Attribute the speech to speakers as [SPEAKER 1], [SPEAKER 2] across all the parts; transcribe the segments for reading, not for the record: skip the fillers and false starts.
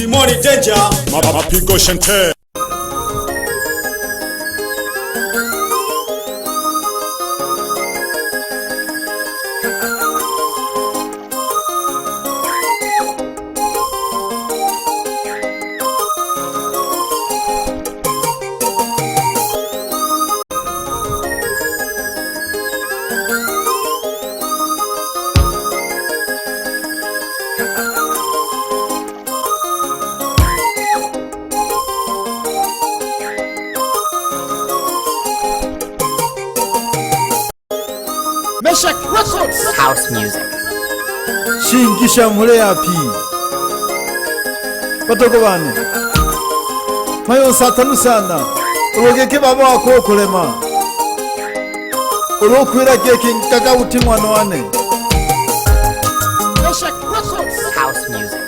[SPEAKER 1] Timoni Danger, mapigo shante.
[SPEAKER 2] Meshach Records
[SPEAKER 3] House Music.
[SPEAKER 2] Shingisha mure yapi Batoko bane Mayo satanu sana Urogeke baba wako kulema Urokwira keke nkaka uti mwana wane Meshach Records
[SPEAKER 3] House Music.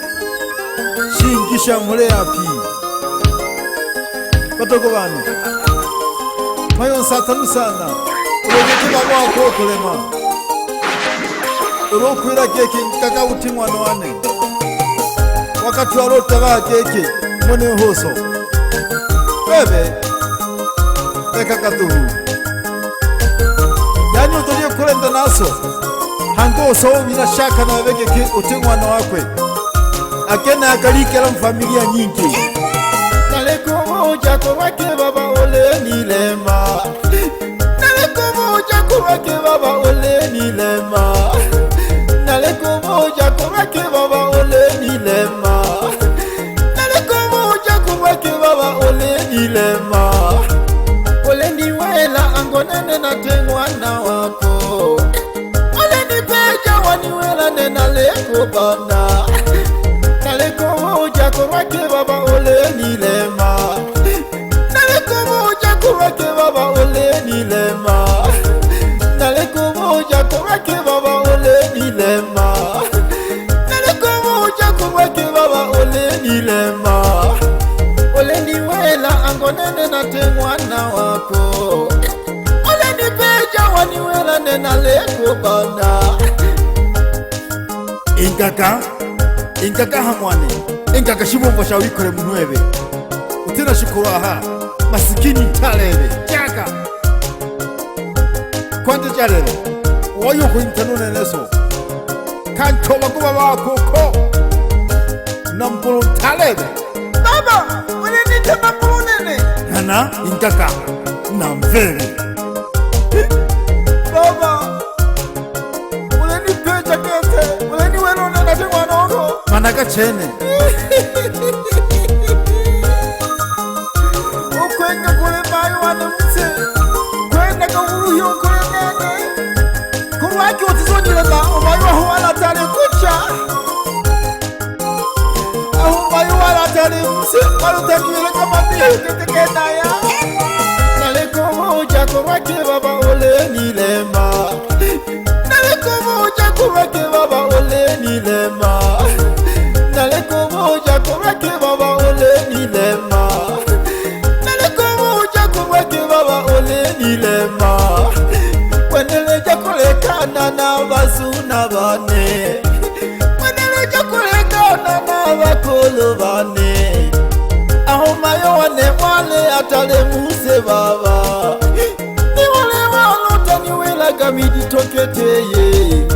[SPEAKER 2] Shingisha mure yapi Batoko bane Mayo satanu sana Urogeke baba wako kulema Urokwira keke nkaka uti mwana wane Wakati warota ba keke mwene hoso Bebe Reka katuhu Yani utolie kurenda naso Hango usawo bila shaka na wabeke uti mwana wakwe Akena akalikela mfamilia nyingi Naleko moja kurwake baba ole nilema Naleko moja kurwake baba ole nilema Naleko moja kurwake baba ole nilema Naleko moja kurwake baba ole nilema Ole niwela angonene na tengwa na wako Ole nipeja waniwela nena leko bana Naleko moja kurwake baba ole nilema Naleko moja kurwake baba ole nilema Naleko moja kurwake baba ole nilema Naleko moja kurwake baba ole nilema Ole niwela angonene na tengwa na wako Ole nipeja waniwela nena leko bana Inkaka hamwane Inkaka shibongo shawikore mnuebe Utina shukuraha Masikini talebe Chaka Kwante chalebe Wayo kuintanune neso Kanto wakuba wako ko Nampulu talebe Baba, wane nite nampulu nene Nana, inkaka Namvele Baba Wane nipeja kete Wane niwelo nena tingwa noko Manaka chene Ukwenga kule mayo wane mse Kwenga kavuruhi ukule nene Kurwaki utizonjilema Umayo huwala tale kucha Umayo wala tale mse Walutakiwele kama niyo keteke naya Naleko moja kurwaki baba ole nilema Naleko moja kurwaki baba ole nilema Naleko moja kurwaki baba ole nilema Naleko moja kurwaki baba ole nilema Weneleja kulekana na bazuna bane Weneleja kulekana na bakolo bane Aho mayo wane wale atale muse baba Ni wale walota niwela gamidi toketeye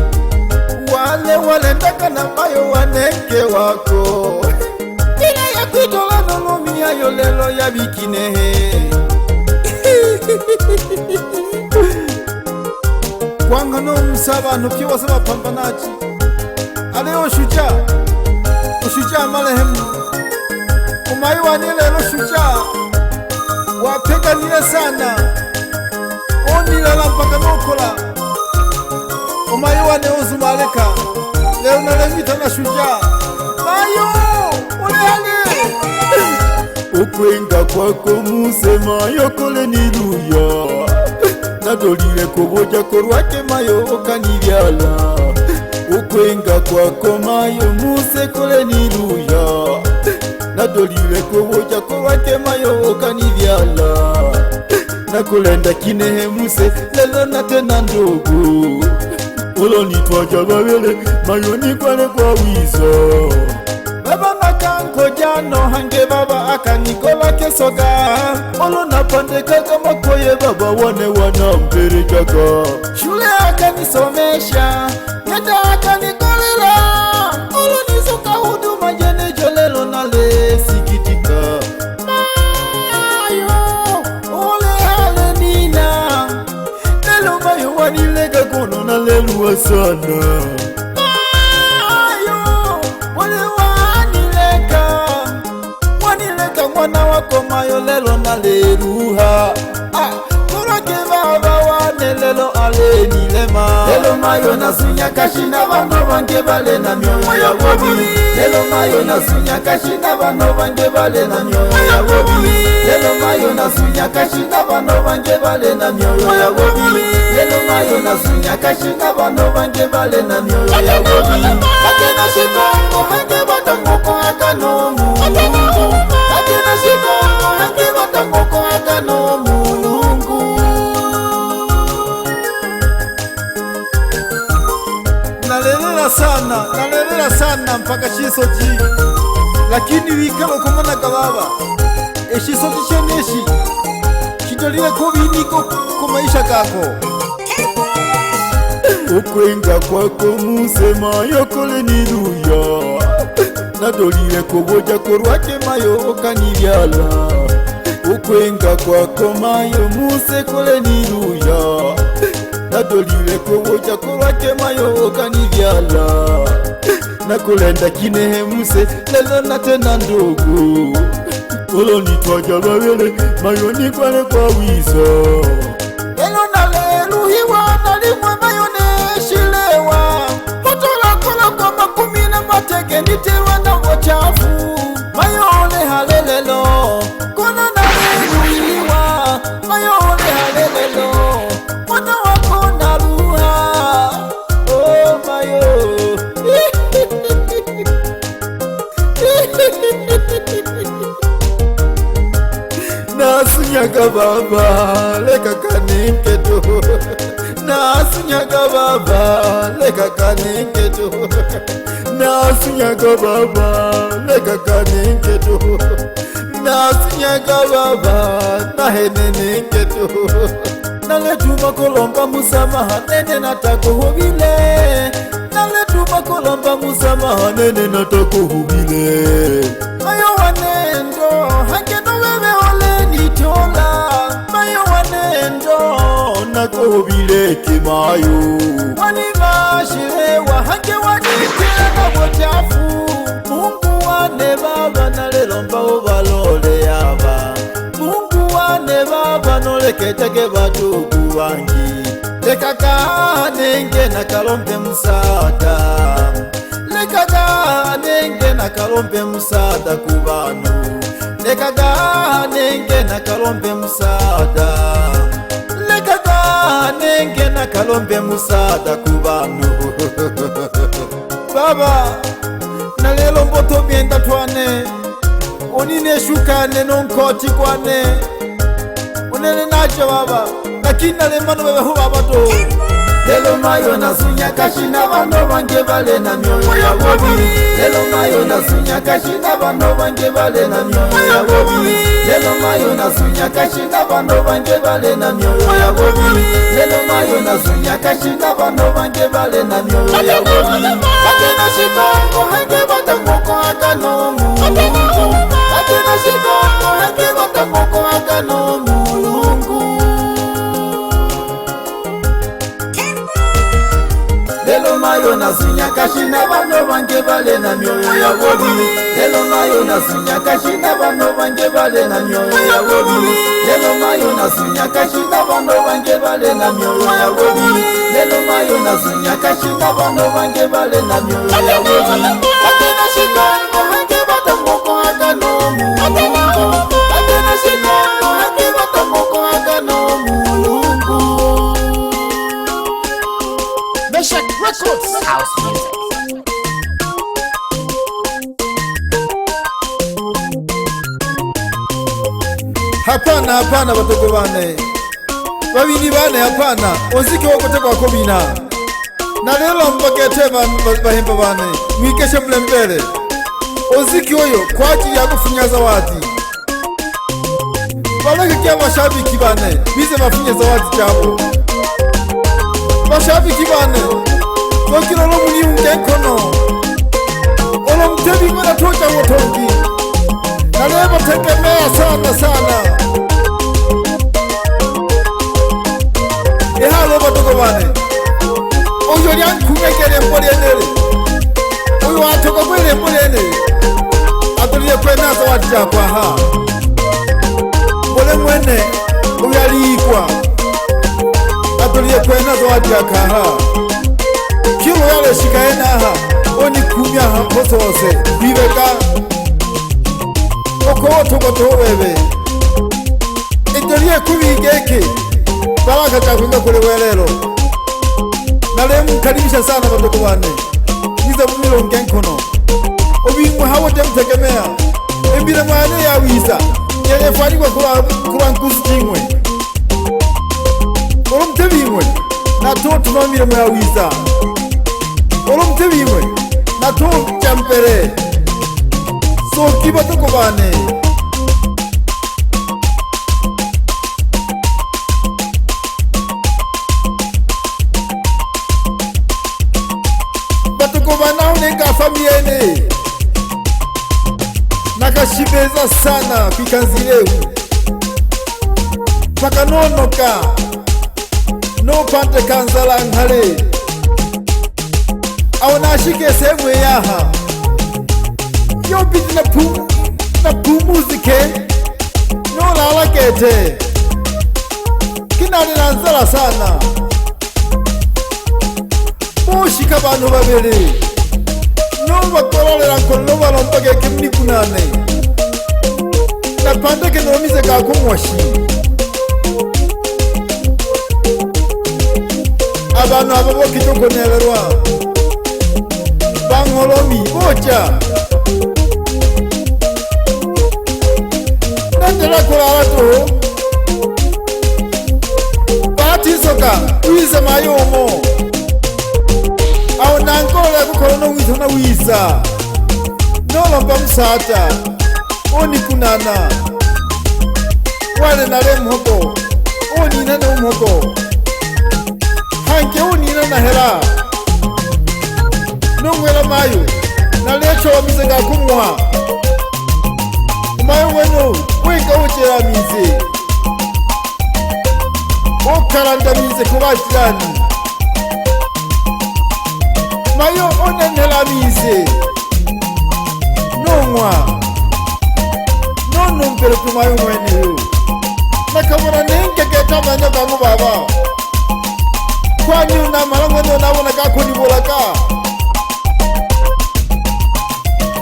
[SPEAKER 2] Wale ndaka na mayo waneke wako Nile ya kuitola nonomi ya yolelo ya bikinehe Kwanga no msaba nukiwa sama pambanaji Aleo Ushujaa malehemu Umayi wanilelo shujaa Wapega nile sana Onilala mpaka nokola Umayi wane uzumaleka Leo nalemita na shujaa Mayo ulehale Ukwenga kwako muse mayo kole niluya Nadolile kuboja korwake mayo okanilyala Ukwenga kwako mayo muse kole niluya Nadolile kuboja korwake mayo okanilyala Nakulenda kinehe muse lelo natena ndogo Ulo nitwaja babele mayo nikwale kwa wizo Baba makanko jano hange baba akanikola kesoga olo napandeka kama koye baba wane wanampere jaga shule akanisomesha nyata akanikolela olo nisoka huduma jene jolelo nale sikitika mayo ole hale nina nelo mayo wanilega kono nalelua sana mwana wako mayo lelo naleruha kurake baba wane lelo ale nilema lelo mayo nasunya kashina bano bange bale na myoyo ya bobi lelo mayo nasunya kashina bano bange bale na myoyo ya bobi lelo mayo nasunya kashina bano bange bale na myoyo ya bobi lelo mayo nasunya kashina bano bange bale na myoyo ya bobi akena shikongo hange batamoko akanomu akena shikongo hange batamoko akanomu nalelela sana mpaka chisoji lakini wikalo kumana kababa eshisoji sheneshi chitolile kubiniko kumaisha kako ukwenga kwako musema yokole niruya nadolile kuboja korwake mayo okanibyala ukwenga kwako mayo muse kole niruya nadolile kuboja korwake mayo okanibyala nakulenda kinehe muse lelo natena ndogo olo nitwaja babele mayo nikwale kwa wizo lelo naleruhiwa nalimwe mayo neshilewa motolakola kwa makumi na mateke nitewa na wachafu mayo ole halelelo kona naleruhiwa mayo ole halelelo mwana wako naruha oh mayo nasunyaga baba leka kaninketo nasunyaga baba leka kaninketo nasunyaga baba leka kaninketo nasunyaga baba naheneninketo naletuma kolomba musamaha nene natakuhubile naletuma kolomba musamaha nene natakuhubile mayo wanendo hangeno wewe ole nitola mayo wanendo nakuhubile kimayo wanivashirewa hange wanitela wachafu Mungu wane baba nalelomba ubalole yaba Mungu wane baba noleketeke batuku bangi lekaka nenge nakalombe musada lekaka nenge nakalombe musada kubanu lekaka nenge nakalombe musada lekaka nenge nakalombe musada kubanu baba nalelo mboto byenda twane onine shukane nonkoti kwane unene nacho baba lakini nalemano bebe hu baba to lelo mayo nasunya kashina bano bange bale na myoyo ya bobi lelo mayo nasunya kashina bano bange bale na myoyo ya bobi lelo mayo nasunya kashina bano bange bale na myoyo ya bobi lelo mayo nasunya kashina bano bange bale na myoyo ya bobi akena shikongo hange batamoko akanomu akena shikongo hange batamoko akanomu lelo mayo nasunya kashina bano bange bale na myoyo ya bobi lelo mayo nasunya kashina bano bange bale na myoyo ya bobi lelo mayo nasunya kashina bano bange bale na myoyo ya bobi lelo mayo nasunya kashina bano bange bale na myoyo ya bobi akena shikongo hange batamoko akanomu akena shikongo hange batamoko akanomu
[SPEAKER 3] Meshach Records House Music.
[SPEAKER 2] Hapana hapana batoko bane babini bane hapana ozike wokote kwa kobina na lelo mbakete bahemba bane mwikeshe mlembele Oziki oyo kwa ajili ya kufunya zawadi. Baleke bashabiki bane bize bafunye zawadi cyabo. Bashabiki bane bakiro lo muni ungenkono. Olo mtebi ngona tocha motongi. Na leo tegemea sana. Ehalo batoko bane. Oyo yankumekele mbole nele. Oyo atoko kwele mbole nele. Atulie kwenda zawadi cyabo ha. Mbole mwene uyalikwa. Atulie kwenda zawadi yakaha. Kilo yale shikaena ha. Oni kumya ha hose bibeka. Oko toko bebe. Itulie kubigeke. Baraka takwinga kule welelo. Nalemu karibisha sana batoko bane. Niza mumilo ngenkono. Obimwe hawo temtegemea. Embira mwane ya wiza. Yeye fani kwa kula nkusi chingwe. Olo mtebimwe. Na to tumamire mwa wiza. Olo mtebimwe. Na to champere. So kiba toko bane. Batoko bana unenga familia ene. Nakashibeza sana pikanzilewu. Pakanonoka. No pante kanzala ngale. Awanashike semwe yaha. Yobiti na pumuzike. No lalakete. Kinani nanzala sana. Moshika bantu babiri. No bakorolera nkono balompage kimni kunane. Na pande ke no mise ka kumwashi. Abantu abo kitoko nelerwa. Bangolomi bocha. Nandela kola to. Bati soka wiza mayomo. Awo nankole kukola no wiza na wiza. Nolo pamsata. Oni kunana. Wale nale mhoko. Oni nana mhoko. Hanke unina na hera. Nungwela mayo. Na lecho wa mize ga kumwa. Mayo weno. Weka uchera mize. Okaranda mize kuwa jirani. Mayo onenela mize. Nungwa. Nono mpere tumayo mwene yu. Nakamuna nenge keta manya kangu baba. Kwani unamala mwene unawona kako nibolaka.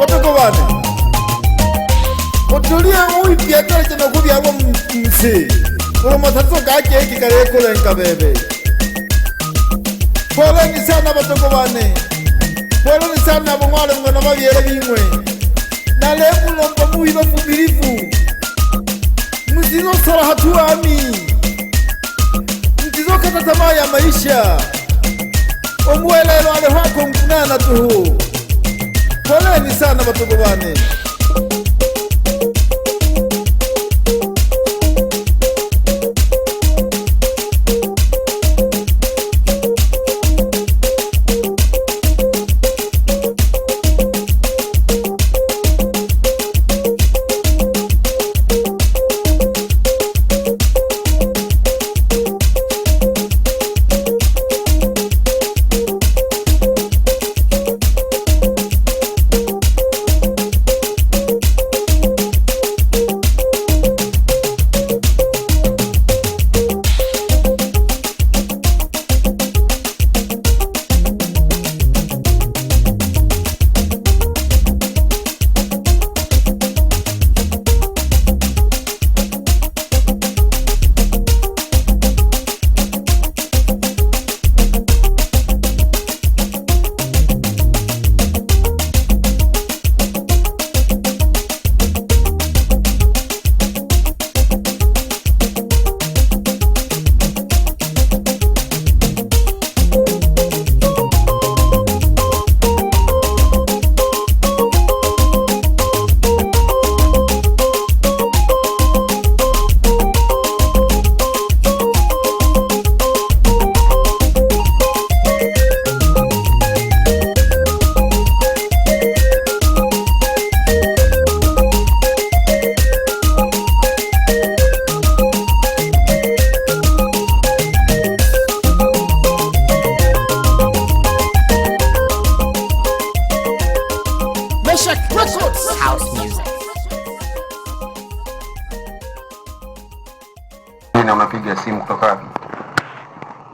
[SPEAKER 2] Otoko bane. Otulie uipiatele chena kubi hawa mse. Uro matatizo kake eki kare kule nkabebe. Pole ni sana batoko bane. Pole ni sana mwale mwana mabiere bimwe. Na lebu lomba muiba fumilifu. Mzizo sara hatua ami. Mzizo kata tamaa ya maisha. Omwelelo ale hako mkunana tuhu. Pole ni sana batoko bane.
[SPEAKER 4] unapiga simu kutoka wapi?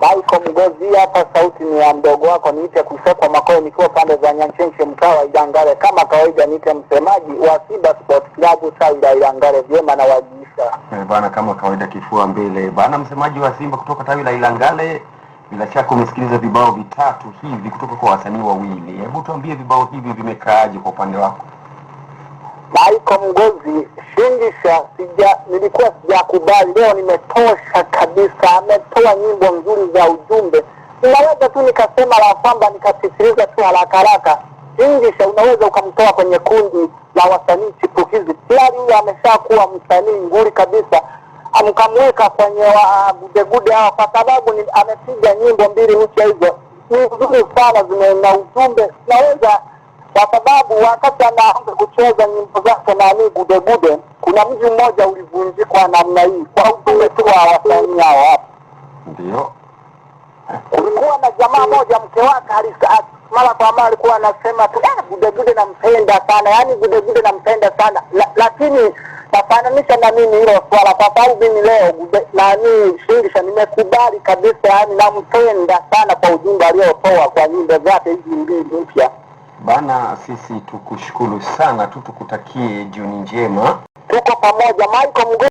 [SPEAKER 5] Michael Mgozi hapa, sauti ni ya mdogo wako, niite Kusekwa Makao, nikiwa pande za Nyanchenche, mtaa wa Ilangale. Kama kawaida niite msemaji wa Simba Sport Club tawi la Ilangale, vyema na wajiisha.
[SPEAKER 4] Bana, kama kawaida kifua mbele. Bana, msemaji wa Simba kutoka tawi la Ilangale, bila shaka umesikiliza vibao vitatu hivi kutoka kwa wasanii wawili. Hebu tuambie vibao hivi vimekaaje kwa upande wako?
[SPEAKER 5] Michael Mgozi, shindisha nilikuwa sijakubali, leo nimetosha kabisa. Ametoa nyimbo nzuri za ujumbe. Unaweza tu nikasema la kwamba nikasisitiza tu haraka. Shindisha unaweza ukamtoa kwenye kundi la wasanii chipukizi. Tayari huyo ameshakuwa msanii nguli kabisa. Amkamweka kwenye gudegude hao kwa sababu amepiga nyimbo mbili mpya hizo. Ni nzuri sana, zina ujumbe. Naweza kwa sababu wakati anaanza kucheza nyimbo zake na gudegude, kuna mji mmoja ulivunjikwa namna hii kwa ujumbe tu wa wasanii hao hapo.
[SPEAKER 4] Ndio.
[SPEAKER 5] Kulikuwa na jamaa moja, mke wake mara kwa mara alikuwa anasema tu gudegude nampenda sana, yani gudegude nampenda sana. Lakini nafananisha na mimi hilo swala kwa sababu mimi leo shindisha nimekubali kabisa, yani nampenda sana kwa ujumbe aliotoa kwa nyimbo zake hizi mbili mpya.
[SPEAKER 4] Bana, sisi tukushukuru sana, tukutakie jioni njema.
[SPEAKER 5] Tuko pamoja Michael Mgozi.